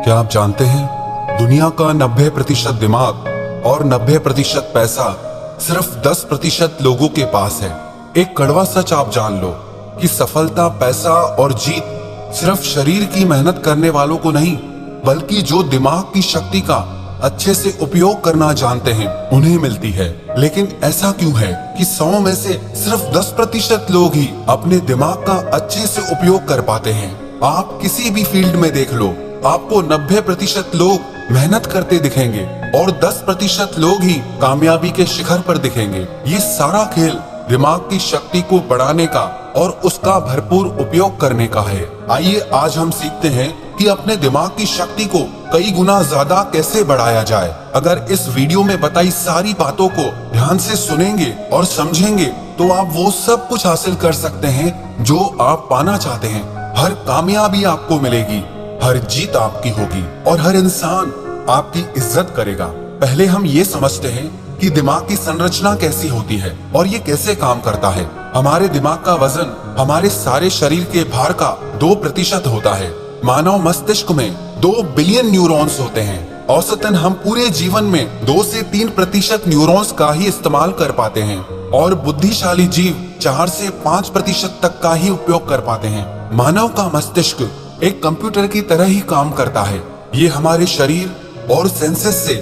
क्या आप जानते हैं दुनिया का 90% दिमाग और 90% पैसा सिर्फ 10% लोगों के पास है। एक कड़वा सच आप जान लो कि सफलता, पैसा और जीत सिर्फ शरीर की मेहनत करने वालों को नहीं, बल्कि जो दिमाग की शक्ति का अच्छे से उपयोग करना जानते हैं उन्हें मिलती है। लेकिन ऐसा क्यों है कि 100 में से सिर्फ 10% लोग ही अपने दिमाग का अच्छे से उपयोग कर पाते हैं? आप किसी भी फील्ड में देख लो, आपको 90% लोग मेहनत करते दिखेंगे और 10% लोग ही कामयाबी के शिखर पर दिखेंगे। ये सारा खेल दिमाग की शक्ति को बढ़ाने का और उसका भरपूर उपयोग करने का है। आइए आज हम सीखते हैं कि अपने दिमाग की शक्ति को कई गुना ज्यादा कैसे बढ़ाया जाए। अगर इस वीडियो में बताई सारी बातों को ध्यान से सुनेंगे और समझेंगे तो आप वो सब कुछ हासिल कर सकते हैं जो आप पाना चाहते हैं। हर कामयाबी आपको मिलेगी, हर जीत आपकी होगी और हर इंसान आपकी इज्जत करेगा। पहले हम ये समझते हैं कि दिमाग की संरचना कैसी होती है और ये कैसे काम करता है। हमारे दिमाग का वजन हमारे सारे शरीर के भार का 2% होता है। मानव मस्तिष्क में 2 बिलियन न्यूरॉन्स होते हैं। औसतन हम पूरे जीवन में 2 से 3% न्यूरॉन्स का ही इस्तेमाल कर पाते हैं और बुद्धिशाली जीव 4 से 5% तक का ही उपयोग कर पाते हैं। मानव का मस्तिष्क एक कंप्यूटर की तरह ही काम करता है। ये हमारे शरीर और सेंसेस से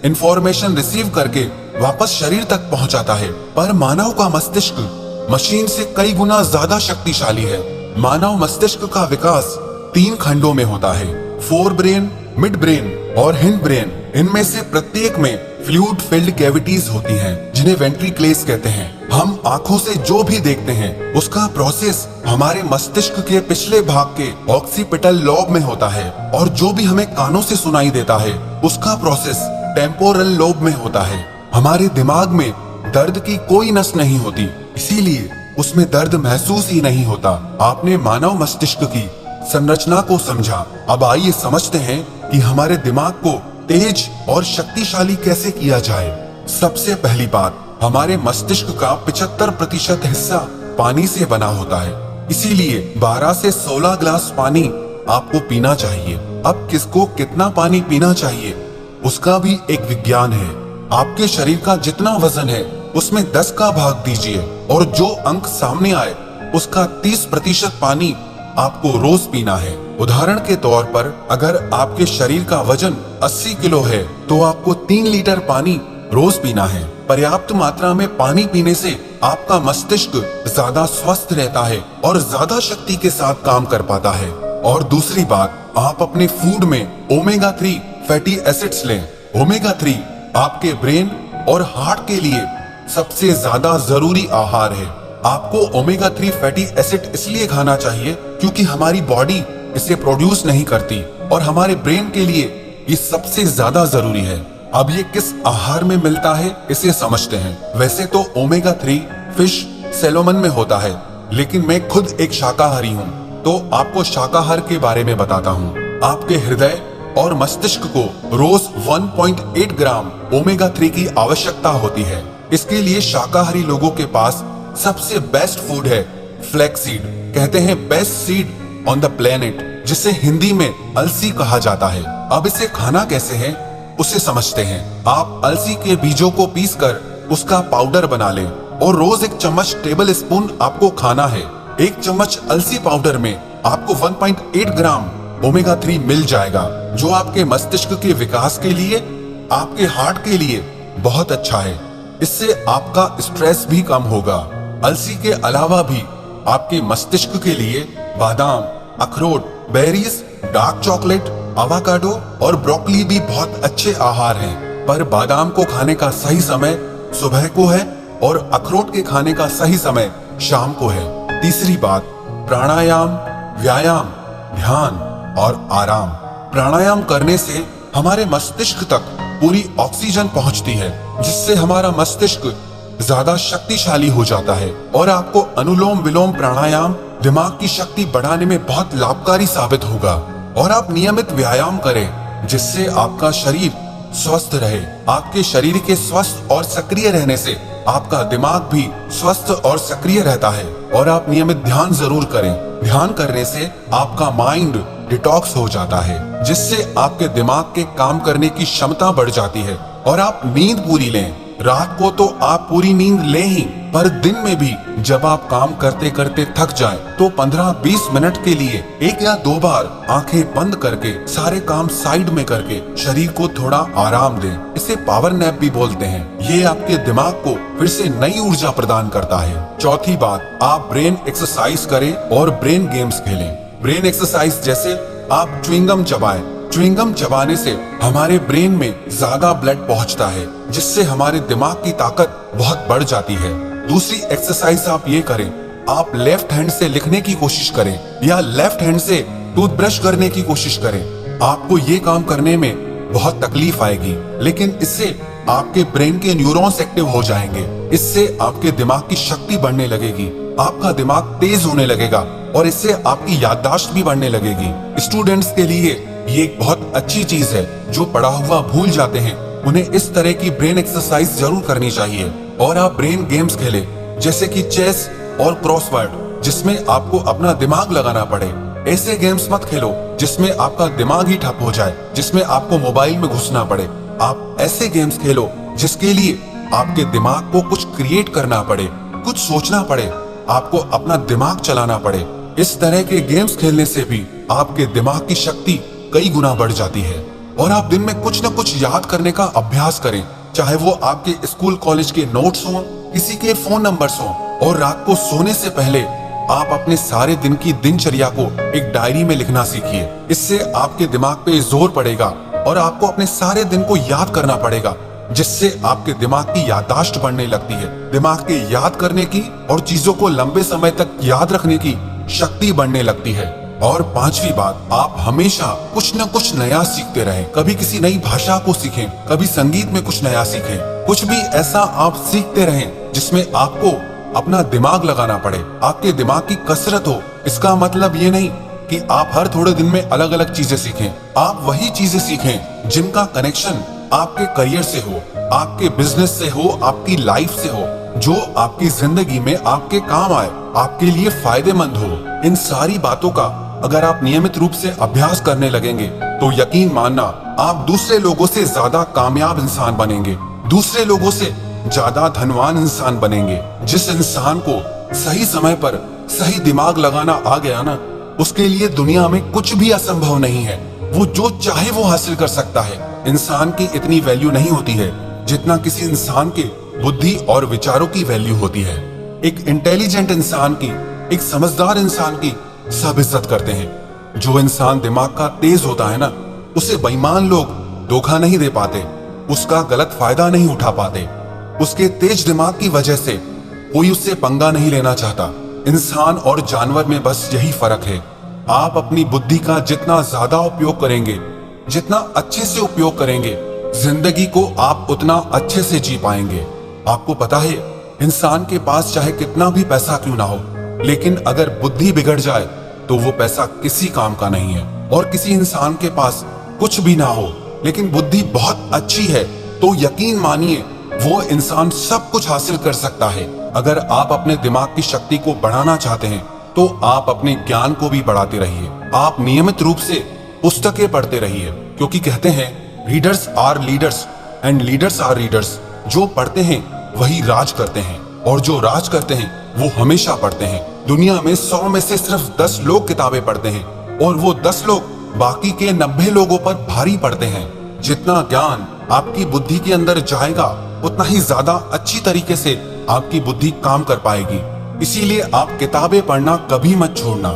इंफॉर्मेशन रिसीव करके वापस शरीर तक पहुंचाता है। पर मानव का मस्तिष्क मशीन से कई गुना ज्यादा शक्तिशाली है। मानव मस्तिष्क का विकास 3 खंडों में होता है, फोर ब्रेन, मिड ब्रेन और हिंड ब्रेन। इनमें से प्रत्येक में फ्लूइड फिल्ड कैविटीज होती हैं, जिन्हें वेंट्रिकल्स कहते हैं। हम आंखों से जो भी देखते हैं उसका प्रोसेस हमारे मस्तिष्क के पिछले भाग के ऑक्सीपिटल लोब में होता है और जो भी हमें कानों से सुनाई देता है उसका प्रोसेस टेम्पोरल लोब में होता है। हमारे दिमाग में दर्द की कोई नस नहीं होती, इसीलिए उसमें दर्द महसूस ही नहीं होता। आपने मानव मस्तिष्क की संरचना को समझा। अब आइए समझते हैं कि हमारे दिमाग को तेज और शक्तिशाली कैसे किया जाए। सबसे पहली बात, हमारे मस्तिष्क का 75% हिस्सा पानी से बना होता है, इसीलिए 12 से 16 गिलास पानी आपको पीना चाहिए। अब किसको कितना पानी पीना चाहिए उसका भी एक विज्ञान है। आपके शरीर का जितना वजन है उसमें 10 का भाग दीजिए और जो अंक सामने आए उसका 30% पानी आपको रोज पीना है। उदाहरण के तौर पर अगर आपके शरीर का वजन 80 किलो है तो आपको 3 लीटर पानी रोज पीना है। पर्याप्त मात्रा में पानी पीने से आपका मस्तिष्क ज्यादा स्वस्थ रहता है और ज्यादा शक्ति के साथ काम कर पाता है। और दूसरी बात, आप अपने फूड में ओमेगा 3 फैटी एसिड्स लें। ओमेगा 3 आपके ब्रेन और हार्ट के लिए सबसे ज्यादा जरूरी आहार है। आपको ओमेगा 3 फैटी एसिड इसलिए खाना चाहिए क्योंकि हमारी बॉडी इसे प्रोड्यूस नहीं करती और हमारे ब्रेन के लिए ये सबसे ज्यादा जरूरी है। अब ये किस आहार में मिलता है इसे समझते हैं। वैसे तो ओमेगा 3 फिश, सैल्मन में होता है, लेकिन मैं खुद एक शाकाहारी हूँ तो आपको शाकाहार के बारे में बताता हूँ। आपके हृदय और मस्तिष्क को रोज 1.8 ग्राम ओमेगा 3 की आवश्यकता होती है। इसके लिए शाकाहारी लोगों के पास सबसे बेस्ट फूड है फ्लैक्सीड। कहते हैं best seed on the planet, जिसे हिंदी में अलसी कहा जाता है। अब इसे खाना कैसे है उसे समझते हैं। आप अलसी के बीजों को पीसकर उसका पाउडर बना लें और रोज 1 चम्मच टेबल स्पून आपको खाना है। 1 चम्मच अलसी पाउडर में आपको 1.8 ग्राम ओमेगा 3 मिल जाएगा, जो आपके मस्तिष्क के विकास के लिए, आपके हार्ट के लिए बहुत अच्छा है। इससे आपका स्ट्रेस भी कम होगा। अलसी के अलावा भी आपके मस्तिष्क के लिए बादाम, अखरोट, बेरीज, डार्क चॉकलेट, एवोकाडो और ब्रोकली भी बहुत अच्छे आहार हैं। पर बादाम को खाने का सही समय सुबह को है और अखरोट के खाने का सही समय शाम को है। तीसरी बात, प्राणायाम, व्यायाम, ध्यान और आराम। प्राणायाम करने से हमारे मस्तिष्क तक पूरी ऑक्सीजन पहुंचती है, जिससे हमारा मस्तिष्क ज्यादा शक्तिशाली हो जाता है और आपको अनुलोम विलोम प्राणायाम दिमाग की शक्ति बढ़ाने में बहुत लाभकारी साबित होगा। और आप नियमित व्यायाम करें जिससे आपका शरीर स्वस्थ रहे। आपके शरीर के स्वस्थ और सक्रिय रहने से आपका दिमाग भी स्वस्थ और सक्रिय रहता है। और आप नियमित ध्यान जरूर करें। ध्यान करने से आपका माइंड डिटॉक्स हो जाता है, जिससे आपके दिमाग के काम करने की क्षमता बढ़ जाती है और आप नींद पूरी लें। रात को तो आप पूरी नींद लें ही, पर दिन में भी जब आप काम करते करते थक जाएं, तो 15-20 मिनट के लिए 1 या 2 बार आंखें बंद करके सारे काम साइड में करके शरीर को थोड़ा आराम दें। इसे पावर नैप भी बोलते हैं। ये आपके दिमाग को फिर से नई ऊर्जा प्रदान करता है। चौथी बात, आप ब्रेन एक्सरसाइज करें और ब्रेन गेम्स खेलें। ब्रेन एक्सरसाइज जैसे आप च्युइंगम चबाएं। च्युइंगम चबाने से हमारे ब्रेन में ज्यादा ब्लड पहुंचता है, जिससे हमारे दिमाग की ताकत बहुत बढ़ जाती है। दूसरी एक्सरसाइज आप ये करें, आप लेफ्ट हैंड से लिखने की कोशिश करें या लेफ्ट हैंड से टूथब्रश करने की कोशिश करें। आपको ये काम करने में बहुत तकलीफ आएगी, लेकिन इससे आपके ब्रेन के न्यूरॉन्स एक्टिव हो जाएंगे। इससे आपके दिमाग की शक्ति बढ़ने लगेगी, आपका दिमाग तेज होने लगेगा और इससे आपकी याददाश्त भी बढ़ने लगेगी। स्टूडेंट्स के लिए ये एक बहुत अच्छी चीज है। जो पढ़ा हुआ भूल जाते हैं, उन्हें इस तरह की ब्रेन एक्सरसाइज जरूर करनी चाहिए। और आप ब्रेन गेम्स खेलें, जैसे कि चेस और क्रॉसवर्ड, जिसमें आपको अपना दिमाग लगाना पड़े। ऐसे गेम्स मत खेलो जिसमें आपका दिमाग ही ठप हो जाए, जिसमें आपको मोबाइल में घुसना पड़े। आप ऐसे गेम्स खेलो जिसके लिए आपके दिमाग को कुछ क्रिएट करना पड़े, कुछ सोचना पड़े, आपको अपना दिमाग चलाना पड़े। इस तरह के गेम्स खेलने से भी आपके दिमाग की शक्ति कई गुना बढ़ जाती है। और आप दिन में कुछ न कुछ याद करने का अभ्यास करें, चाहे वो आपके स्कूल कॉलेज के नोट्स हों, किसी के फोन नंबर्स हों। और रात को सोने से पहले आप अपने सारे दिन की दिनचर्या को एक डायरी में लिखना सीखिए। इससे आपके दिमाग पे जोर पड़ेगा और आपको अपने सारे दिन को याद करना पड़ेगा, जिससे आपके दिमाग की याददाश्त बढ़ने लगती है। दिमाग के याद करने की और चीजों को लंबे समय तक याद रखने की शक्ति बढ़ने लगती है। और पांचवी बात, आप हमेशा कुछ न कुछ नया सीखते रहें। कभी किसी नई भाषा को सीखें, कभी संगीत में कुछ नया सीखें। कुछ भी ऐसा आप सीखते रहें जिसमें आपको अपना दिमाग लगाना पड़े, आपके दिमाग की कसरत हो। इसका मतलब ये नहीं कि आप हर थोड़े दिन में अलग अलग चीजें सीखें। आप वही चीजें सीखें जिनका कनेक्शन आपके करियर से हो, आपके बिजनेस से हो, आपकी लाइफ से हो, जो आपकी जिंदगी में आपके काम आए, आपके लिए फायदेमंद हो। इन सारी बातों का अगर आप नियमित रूप से अभ्यास करने लगेंगे, तो यकीन मानना आप दूसरे लोगों से ज्यादा कामयाब इंसान बनेंगे, दूसरे लोगों से ज्यादा धनवान इंसान बनेंगे। जिस इंसान को सही समय पर सही दिमाग लगाना आ गया ना, उसके लिए दुनिया में कुछ भी असंभव नहीं है। वो जो चाहे वो हासिल कर सकता है। इंसान की इतनी वैल्यू नहीं होती है जितना किसी इंसान के बुद्धि और विचारों की वैल्यू होती है। एक इंटेलिजेंट इंसान की, एक समझदार इंसान की सब इज्जत करते हैं। जो इंसान दिमाग का तेज होता है ना, उसे बेईमान लोग धोखा नहीं दे पाते, उसका गलत फायदा नहीं उठा पाते। उसके तेज दिमाग की वजह से कोई उससे पंगा नहीं लेना चाहता। इंसान और जानवर में बस यही फर्क है। आप अपनी बुद्धि का जितना ज्यादा उपयोग करेंगे, जितना अच्छे से उपयोग करेंगे, जिंदगी को आप उतना अच्छे से जी पाएंगे। आपको पता है, इंसान के पास चाहे कितना भी पैसा क्यों ना हो, लेकिन अगर बुद्धि बिगड़ जाए तो वो पैसा किसी काम का नहीं है। और किसी इंसान के पास कुछ भी ना हो लेकिन बुद्धि बहुत अच्छी है, तो यकीन मानिए वो इंसान सब कुछ हासिल कर सकता है। अगर आप अपने दिमाग की शक्ति को बढ़ाना चाहते हैं, तो आप अपने ज्ञान को भी बढ़ाते रहिए। आप नियमित रूप से पुस्तकें पढ़ते रहिए, क्योंकि कहते हैं readers are leaders and leaders are readers. जो पढ़ते हैं वही राज करते हैं, और जो राज करते हैं वो हमेशा पढ़ते हैं। दुनिया में 100 में से सिर्फ 10 लोग किताबें पढ़ते हैं, और वो 10 लोग बाकी के 90 लोगों पर भारी पड़ते हैं। जितना ज्ञान आपकी बुद्धि के अंदर जाएगा, उतना ही ज्यादा अच्छी तरीके से आपकी बुद्धि काम कर पाएगी। इसीलिए आप किताबें पढ़ना कभी मत छोड़ना।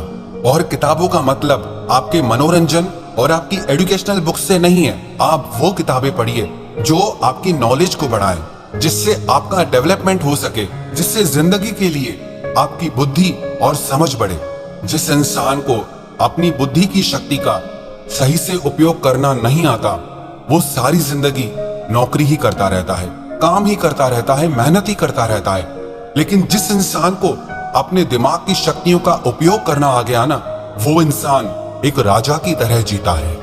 और किताबों का मतलब आपके मनोरंजन और आपकी एजुकेशनल बुक से नहीं है। आप वो किताबें पढ़िए जो आपकी नॉलेज को बढ़ाएं, जिससे आपका डेवलपमेंट हो सके, जिससे जिंदगी के लिए आपकी बुद्धि और समझ बढ़े। जिस इंसान को अपनी बुद्धि की शक्ति का सही से उपयोग करना नहीं आता, वो सारी जिंदगी नौकरी ही करता रहता है, काम ही करता रहता है, मेहनत ही करता रहता है। लेकिन जिस इंसान को अपने दिमाग की शक्तियों का उपयोग करना आ गया ना, वो इंसान एक राजा की तरह जीता है।